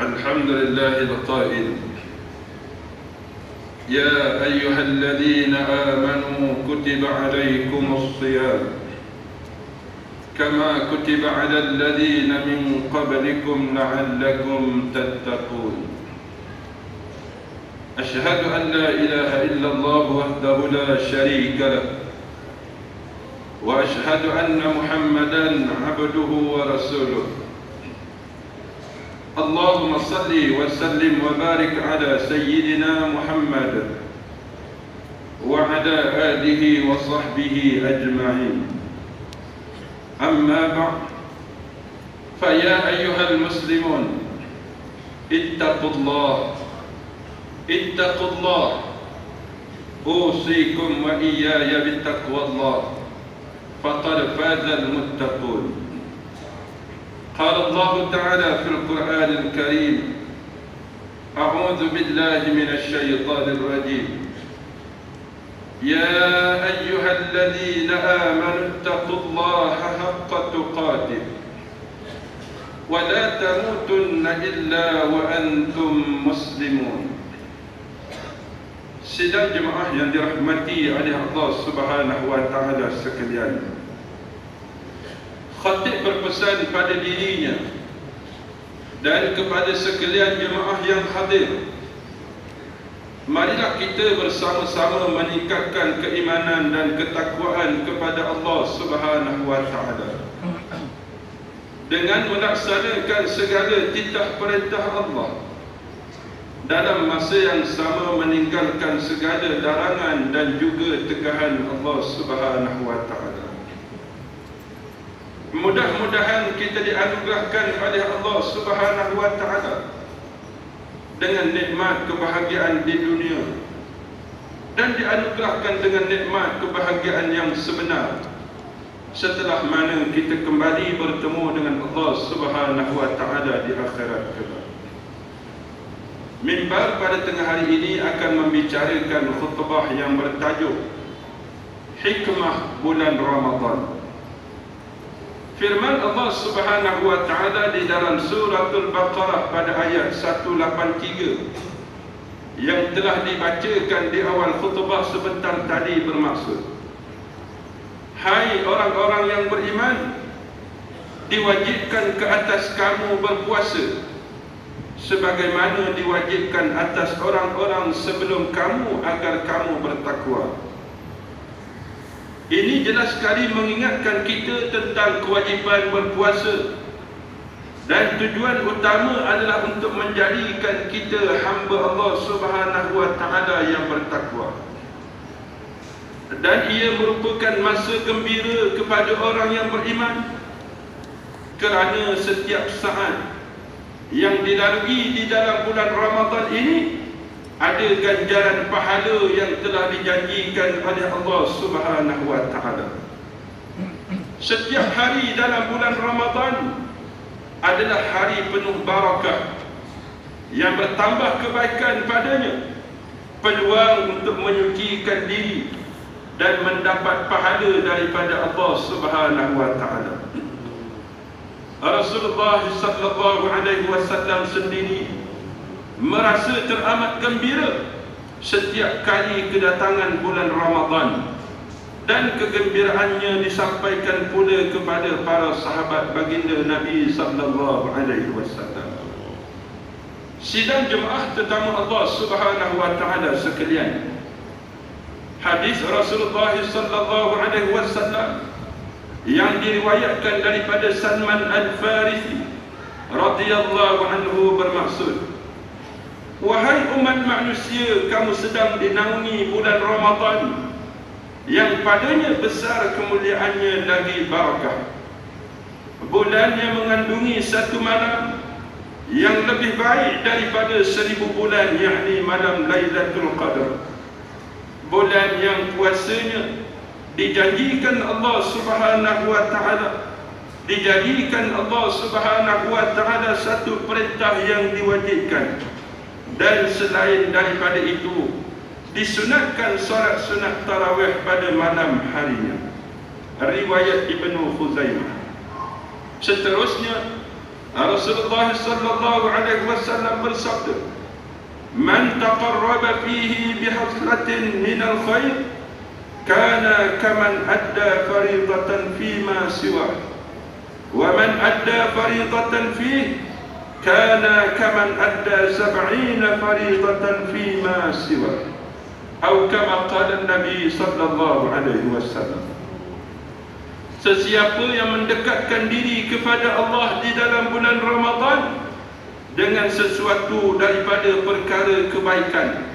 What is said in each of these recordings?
الحمد لله القائل: يا أيها الذين آمنوا كتب عليكم الصيام كما كتب على الذين من قبلكم لعلكم تتقون. أشهد أن لا إله إلا الله وحده لا شريك له، وأشهد أن محمدا عبده ورسوله. اللهم صل وسلم وبارك على سيدنا محمد وعلى آله وصحبه أجمعين. أما بعد، فيا أيها المسلمون اتقوا الله اتقوا الله، أوصيكم وإياي بتقوى الله، فقد فاز المتقون. قال الله تعالى في القرآن الكريم: أعوذ بالله من الشيطان الرجيم. يا أيها الذين آمنوا اتقوا الله حق تقاته ولا تموتن إلا وأنتم مسلمون. Sidang jemaah yang dirahmati oleh Allah Subhanahu wa taala sekalian, khatib berpesan pada dirinya dan kepada sekalian jemaah yang hadir, marilah kita bersama-sama meningkatkan keimanan dan ketakwaan kepada Allah Subhanahu wa taala dengan melaksanakan segala titah perintah Allah, dalam masa yang sama meninggalkan segala larangan dan juga tegahan Allah Subhanahu wa taala. Mudah-mudahan kita dianugerahkan oleh Allah Subhanahu wa taala dengan nikmat kebahagiaan di dunia dan dianugerahkan dengan nikmat kebahagiaan yang sebenar setelah mana kita kembali bertemu dengan Allah Subhanahu wa taala di akhirat kelak. Mimbar pada tengah hari ini akan membicarakan khutbah yang bertajuk Hikmah Bulan Ramadan. Firman Allah Subhanahu wa taala di dalam suratul Baqarah pada ayat 183 yang telah dibacakan di awal khutbah sebentar tadi bermaksud: hai orang-orang yang beriman, diwajibkan ke atas kamu berpuasa sebagaimana diwajibkan atas orang-orang sebelum kamu agar kamu bertakwa. Ini jelas sekali mengingatkan kita tentang kewajipan berpuasa, dan tujuan utama adalah untuk menjadikan kita hamba Allah Subhanahu wa taala yang bertakwa. Dan ia merupakan masa gembira kepada orang yang beriman, kerana setiap saat yang dilalui di dalam bulan Ramadan ini ada ganjaran pahala yang telah dijanjikan oleh Allah Subhanahu wa taala. Setiap hari dalam bulan Ramadan adalah hari penuh barakah yang bertambah kebaikan padanya, peluang untuk menyucikan diri dan mendapat pahala daripada Allah Subhanahu wa taala. Rasulullah sallallahu alaihi wasallam sendiri merasa teramat gembira setiap kali kedatangan bulan Ramadan, dan kegembiraannya disampaikan pula kepada para sahabat baginda Nabi sallallahu alaihi wasallam. Sidang jemaah tetamu Allah Subhanahu wa taala sekalian, hadis Rasulullah sallallahu alaihi wasallam yang diriwayatkan daripada Salman Al-Farisi radhiyallahu anhu bermaksud: wahai umat manusia, kamu sedang dinaungi bulan Ramadan yang padanya besar kemuliaannya lagi barakah. Bulan yang mengandungi satu malam yang lebih baik daripada 1000 bulan, yakni malam Lailatul Qadar. Bulan yang puasanya dijanjikan Allah Subhanahu wa taala, dijadikan Allah Subhanahu wa taala satu perintah yang diwajibkan, dan selain daripada itu disunatkan solat sunat tarawih pada malam harinya. Riwayat Ibnu Khuzaimah. Seterusnya Rasulullah sallallahu alaihi wasallam bersabda, "Man taqarraba fihi bihaslatin min al-khair kana kaman adda fariidatan fima siwa, wa man adda fariidatan fihi kana kaman adda 70 fariidatan fima siwa." Atau kama qala Nabi sallallahu alaihi wasallam. Sesiapa yang mendekatkan diri kepada Allah di dalam bulan Ramadan dengan sesuatu daripada perkara kebaikan,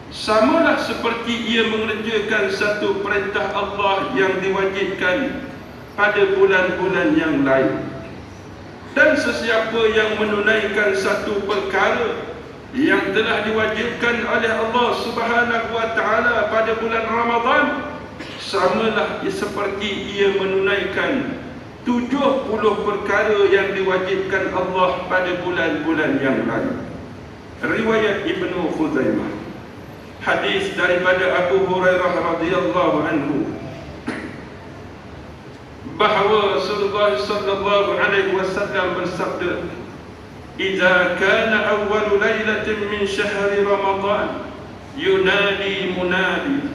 samalah seperti ia mengerjakan satu perintah Allah yang diwajibkan pada bulan-bulan yang lain. Dan sesiapa yang menunaikan satu perkara yang telah diwajibkan oleh Allah Subhanahu wa taala pada bulan Ramadan, samalah seperti ia menunaikan 70 perkara yang diwajibkan Allah pada bulan-bulan yang lain. Riwayat Ibnu Khuzaimah. Hadis daripada Abu Hurairah radhiyallahu anhu bahawa Rasulullah sallallahu alaihi wasallam bersabda, "Idza kana awwal lailatin min syahri Ramadan yunadi munadi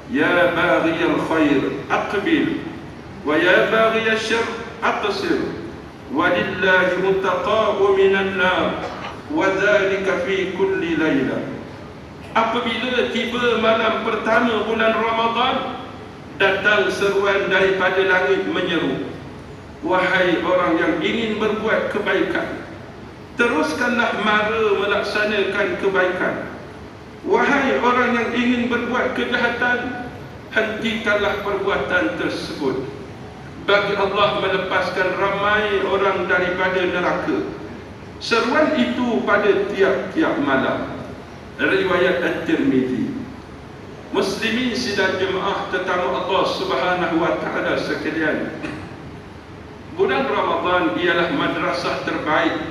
ya baghiyal khair aqbil wa ya baghiyal syarr aqsir walillahi muttaqa'u minan nar wa dzalika fi kulli lailah." Apabila tiba malam pertama bulan Ramadan, datang seruan daripada langit menyeru, "Wahai orang yang ingin berbuat kebaikan, teruskanlah mara melaksanakan kebaikan. Wahai orang yang ingin berbuat kejahatan, hentikanlah perbuatan tersebut. Bagi Allah melepaskan ramai orang daripada neraka." Seruan itu pada tiap-tiap malam. Riwayat At-Tirmizi. Muslimin sidang jemaah tetamu Allah Subhanahu wa taala sekalian, bulan Ramadan ialah madrasah terbaik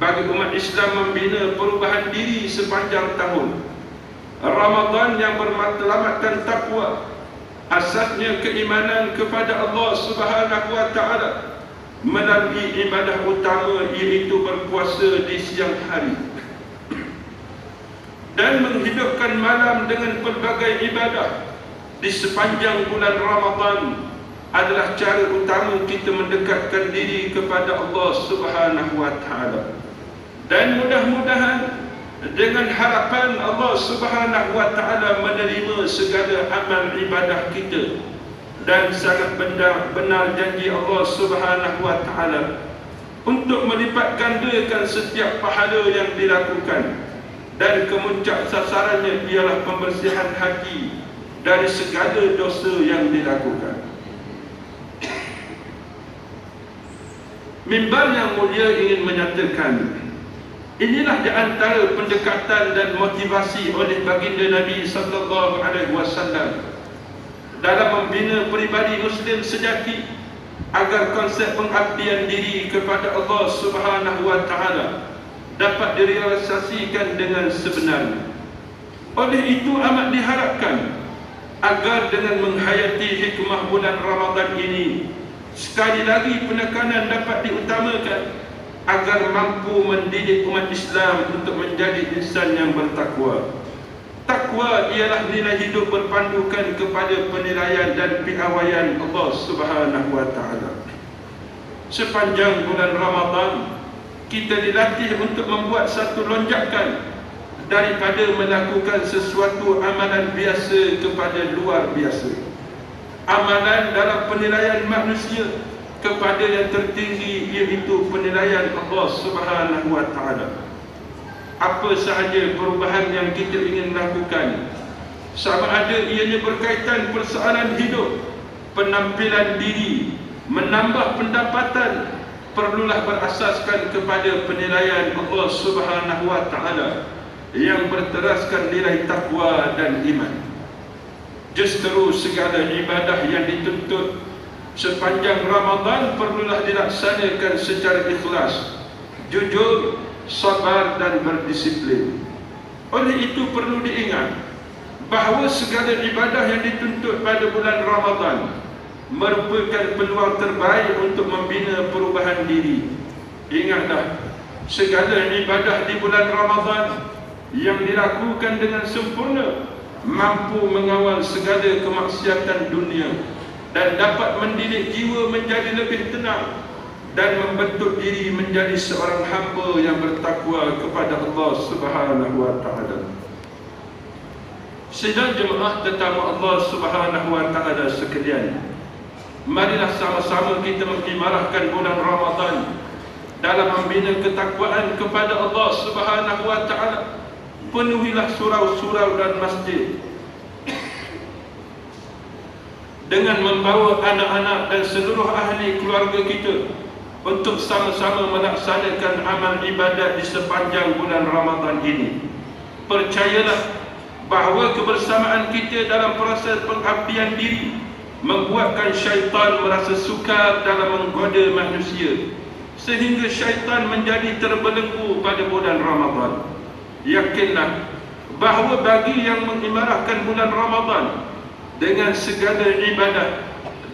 bagi umat Islam membina perubahan diri sepanjang tahun. Ramadan yang bermatlamatkan takwa, asasnya keimanan kepada Allah Subhanahu wa taala melalui ibadah utama, iaitu berpuasa di siang hari dan menghidupkan malam dengan pelbagai ibadah di sepanjang bulan Ramadan adalah cara utama kita mendekatkan diri kepada Allah Subhanahu wa taala. Dan mudah-mudahan dengan harapan Allah Subhanahu wa taala menerima segala amal ibadah kita, dan sangat benar janji Allah Subhanahu wa taala untuk melipat gandakan setiap pahala yang dilakukan, dan kemuncak sasarannya ialah pembersihan hati dari segala dosa yang dilakukan. Mimbar yang mulia ingin menyatakan, inilah di antara pendekatan dan motivasi oleh baginda Nabi sallallahu alaihi wasallam dalam membina peribadi muslim sejati agar konsep pengabdian diri kepada Allah Subhanahu wa taala dapat direalisasikan dengan sebenarnya. Oleh itu amat diharapkan agar dengan menghayati hikmah bulan Ramadan ini, sekali lagi penekanan dapat diutamakan agar mampu mendidik umat Islam untuk menjadi insan yang bertakwa. Takwa ialah nilai hidup berpandukan kepada penilaian dan piawaian Allah Subhanahu wa taala. Sepanjang bulan Ramadan kita dilatih untuk membuat satu lonjakan daripada melakukan sesuatu amalan biasa kepada luar biasa. Amalan dalam penilaian manusia kepada yang tertinggi, iaitu penilaian Allah Subhanahu wa taala. Apa sahaja perubahan yang kita ingin lakukan, sama ada ianya berkaitan persoalan hidup, penampilan diri, menambah pendapatan, perlulah berasaskan kepada penilaian Allah Subhanahu wa taala yang berteraskan nilai takwa dan iman. Justru segala ibadah yang dituntut sepanjang Ramadan perlulah dilaksanakan secara ikhlas, jujur, sabar dan berdisiplin. Oleh itu perlu diingat bahawa segala ibadah yang dituntut pada bulan Ramadan merupakan peluang terbaik untuk membina perubahan diri. Ingatlah, segala ibadah di bulan Ramadan yang dilakukan dengan sempurna mampu mengawal segala kemaksiatan dunia dan dapat mendidik jiwa menjadi lebih tenang dan membentuk diri menjadi seorang hamba yang bertakwa kepada Allah Subhanahu wa taala. Sidang jemaah tetamu Allah Subhanahu wa taala sekalian, marilah sama-sama kita mengimarahkan bulan Ramadan dalam membina ketakwaan kepada Allah Subhanahu wa taala. Penuhilah surau-surau dan masjid dengan membawa anak-anak dan seluruh ahli keluarga kita untuk sama-sama melaksanakan amal ibadat di sepanjang bulan Ramadan ini. Percayalah bahawa kebersamaan kita dalam proses pengabdian diri membuatkan syaitan merasa sukar dalam menggoda manusia, sehingga syaitan menjadi terbelenggu pada bulan Ramadan. Yakinlah bahawa bagi yang mengimarahkan bulan Ramadan dengan segala ibadah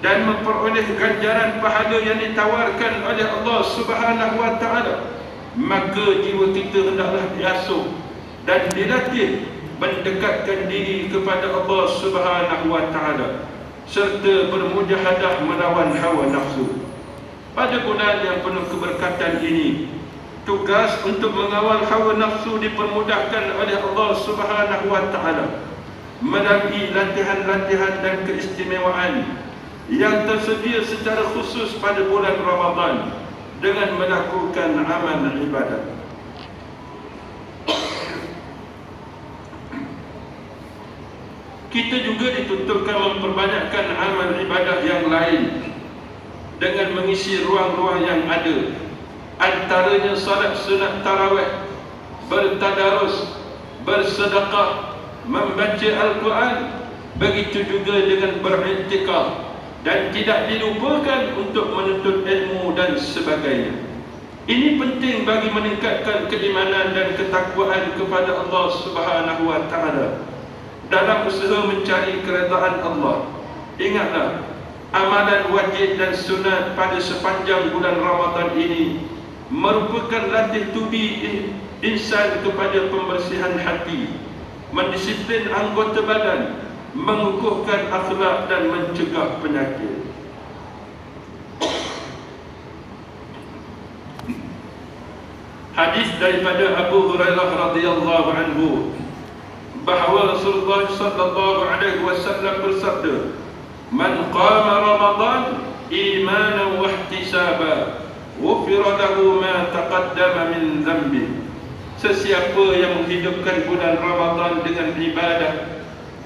dan memperoleh ganjaran pahala yang ditawarkan oleh Allah Subhanahu wa taala, maka jiwa kita hendaklah diasuh dan dilatih mendekatkan diri kepada Allah Subhanahu wa taala serta bermujahadah melawan hawa nafsu. Pada bulan yang penuh keberkatan ini, tugas untuk mengawal hawa nafsu dipermudahkan oleh Allah Subhanahu wa taala melalui latihan-latihan dan keistimewaan yang tersedia secara khusus pada bulan Ramadan dengan melakukan amal ibadat. Kita juga dituntutkan memperbanyakkan amal ibadah yang lain dengan mengisi ruang-ruang yang ada, antaranya salat sunat tarawih, bertadarus, bersedekah, membaca Al-Quran, begitu juga dengan beriktikaf, dan tidak dilupakan untuk menuntut ilmu dan sebagainya. Ini penting bagi meningkatkan keimanan dan ketakwaan kepada Allah Subhanahu wa taala dalam usaha mencari keredaan Allah. Ingatlah, amalan wajib dan sunat pada sepanjang bulan Ramadan ini merupakan latih tubi insan kepada pembersihan hati, mendisiplin anggota badan, mengukuhkan akhlak dan mencegah penyakit. Hadis daripada Abu Hurairah radhiyallahu anhu bahawa Rasulullah sallallahu alaihi wasallam bersabda, "Man qama Ramadan imanan wa ihtisaban, ghufira lahu ma taqaddama min dhanbi." Sesiapa yang menghidupkan bulan Ramadan dengan ibadah,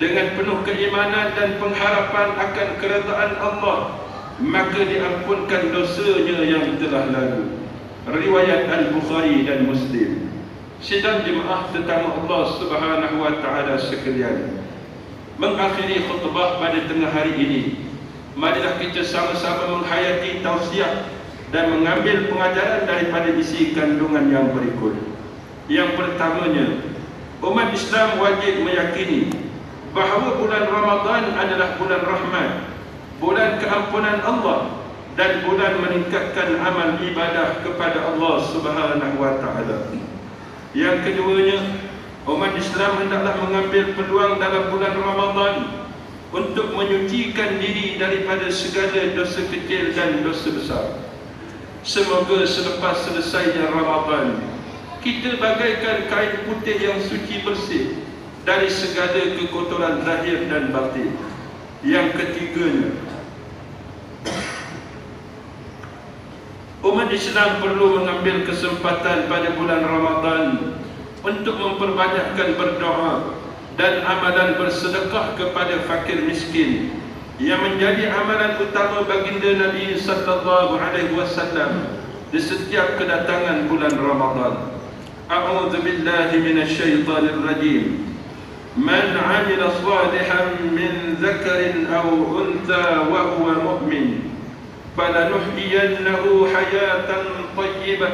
dengan penuh keimanan dan pengharapan akan keredaan Allah, maka diampunkan dosanya yang telah lalu. Riwayat Al-Bukhari dan Muslim. Sidang jemaah tetamu Allah Subhanahu wa taala sekalian, mengakhiri khutbah pada tengah hari ini, marilah kita sama-sama menghayati tausiah dan mengambil pengajaran daripada isi kandungan yang berikut. Yang pertamanya, umat Islam wajib meyakini bahawa bulan Ramadan adalah bulan rahmat, bulan keampunan Allah, dan bulan meningkatkan amal ibadah kepada Allah Subhanahu wa taala. Yang keduanya, umat Islam hendaklah mengambil peluang dalam bulan Ramadan untuk menyucikan diri daripada segala dosa kecil dan dosa besar. Semoga selepas selesainya Ramadan, kita bagaikan kain putih yang suci bersih dari segala kekotoran zahir dan batin. Yang ketiganya, umat Islam perlu mengambil kesempatan pada bulan Ramadan untuk memperbanyakkan berdoa dan amalan bersedekah kepada fakir miskin yang menjadi amalan utama baginda Nabi sallallahu alaihi wasallam di setiap kedatangan bulan Ramadan. A'udzu billahi minasyaitonir rajim. Man 'amila salihan min dzakarin aw untha wa huwa mu'min فلنحيينه حياة طيبة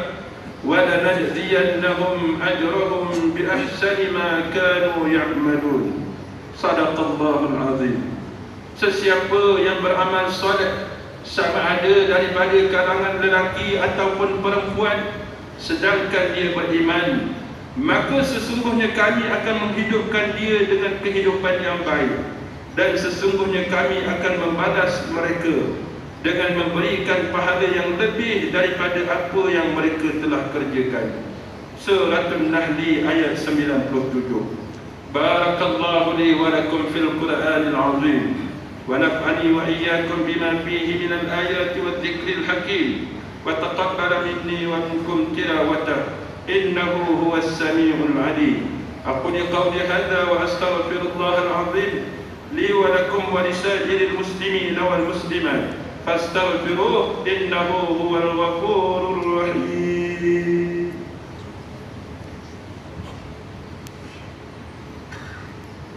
ولنجزينهم أجرهم بأحسن ما كانوا يعملون. صدق الله العظيم. Sesiapa yang beramal soleh sama ada daripada kalangan lelaki ataupun perempuan, sedangkan dia beriman, maka sesungguhnya kami akan menghidupkan dia dengan kehidupan yang baik, dan sesungguhnya kami akan membalas mereka dengan memberikan pahala yang lebih daripada apa yang mereka telah kerjakan. Surah An-Nahl ayat 97. Barakallahu li wa lakum fil Qur'anil azim, wa naf'ani wa iyyakum bima fihi minal ayati wadh-dhikril hakim, wa taqabbal minni wa minkum tilawatahu innahu huwas samiul alim. Aqulu qawli hadha wa astaghfirullahal azim li wa lakum wa lisairil muslimin wal muslimat fastaghfiruhu innahu huwal ghafurur rahim.